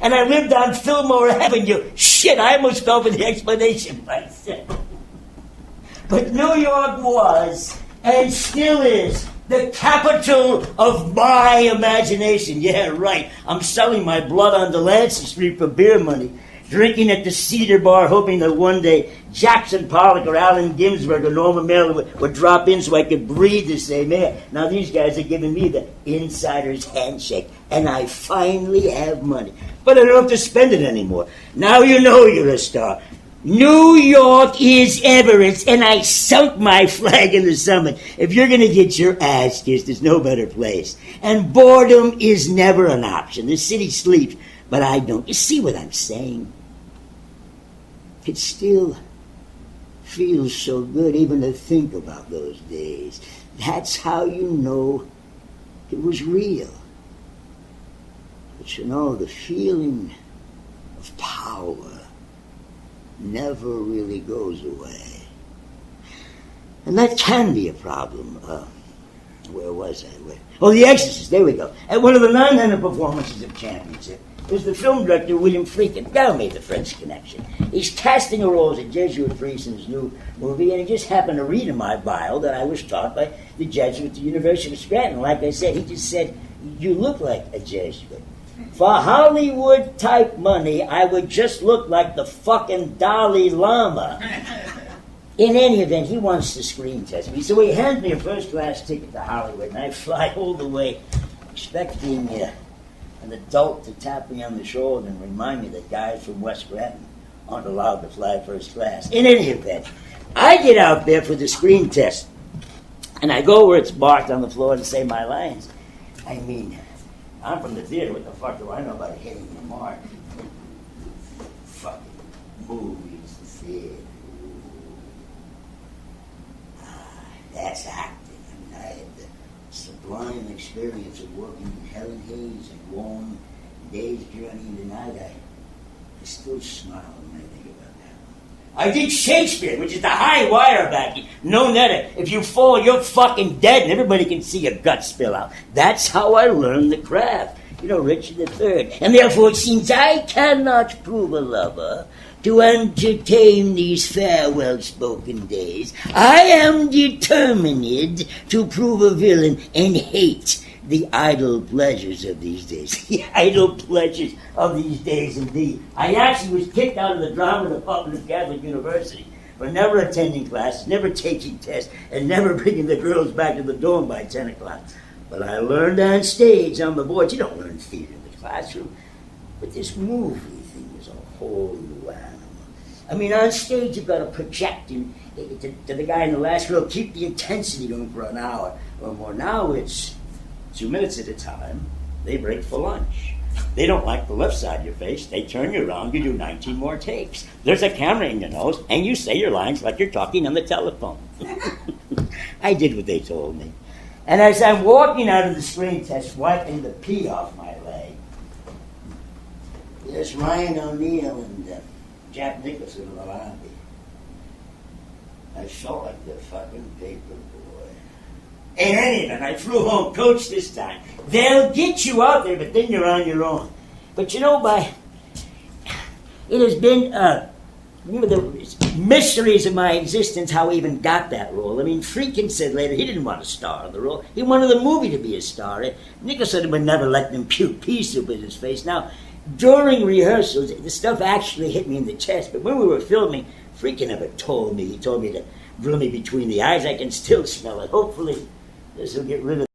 and I lived on Fillmore Avenue. Shit, I almost fell for the explanation myself. But New York was, and still is, the capital of my imagination. Yeah, right. I'm selling my blood on Delancey Street for beer money, drinking at the Cedar Bar, hoping that one day Jackson Pollock or Allen Ginsberg or Norma Mailer would drop in so I could breathe the same air. Now these guys are giving me the insider's handshake, and I finally have money. But I don't have to spend it anymore. Now you know you're a star. New York is Everest, and I sunk my flag in the summit. If you're going to get your ass kissed, there's no better place. And boredom is never an option. The city sleeps, but I don't. You see what I'm saying? It still feels so good even to think about those days. That's how you know it was real. But you know, the feeling of power never really goes away. And that can be a problem. Where was I? Oh, The Exorcist, there we go. At one of the 900 performances of Championship, was the film director William Friedkin. Guy made the French Connection. He's casting a role as a Jesuit priest in his new movie, and he just happened to read in my bio that I was taught by the Jesuit at the University of Scranton. Like I said, he just said, "You look like a Jesuit. For Hollywood-type money, I would just look like the fucking Dalai Lama." In any event, he wants to screen test me. So he hands me a first-class ticket to Hollywood, and I fly all the way, expecting an adult to tap me on the shoulder and remind me that guys from West Scranton aren't allowed to fly first class. In any event, I get out there for the screen test, and I go where it's marked on the floor to say my lines. I mean, I'm from the theater. What the fuck do I know about hitting the mark? Fucking movies, the theater. That's acting. I mean, I had the sublime experience of working with Helen Hayes and long days journeying tonight. I still smile when I think about that. I did Shakespeare, which is the high wire backing. No netter. If you fall, you're fucking dead, and everybody can see your guts spill out. That's how I learned the craft. You know, Richard III. And therefore, since I cannot prove a lover to entertain these farewell spoken days, I am determined to prove a villain and hate the idle pleasures of these days. The idle pleasures of these days, indeed. I actually was kicked out of the drama department of Catholic University for never attending classes, never taking tests, and never bringing the girls back to the dorm by 10 o'clock. But I learned on stage, on the boards. You don't learn theater in the classroom. But this movie thing is a whole new animal. I mean, on stage you've got to project to the guy in the last row, keep the intensity going for an hour or more. Now it's 2 minutes at a time. They break for lunch. They don't like the left side of your face. They turn you around. You do 19 more takes. There's a camera in your nose, and you say your lines like you're talking on the telephone. I did what they told me. And as I'm walking out of the screen test, wiping the pee off my leg, there's Ryan O'Neal and Jack Nicholson in the lobby. I felt like the fucking paper boy. In any event, I flew home coach this time. They'll get you out there, but then you're on your own. But you know, it has been the mysteries of my existence, how I even got that role. I mean, Friedkin said later he didn't want to star in the role. He wanted the movie to be a star. Nicholson would never let them puke pea soup in his face. Now, during rehearsals, the stuff actually hit me in the chest. But when we were filming, Friedkin never told me. He told me to drill me between the eyes. I can still smell it. Hopefully, this will get rid of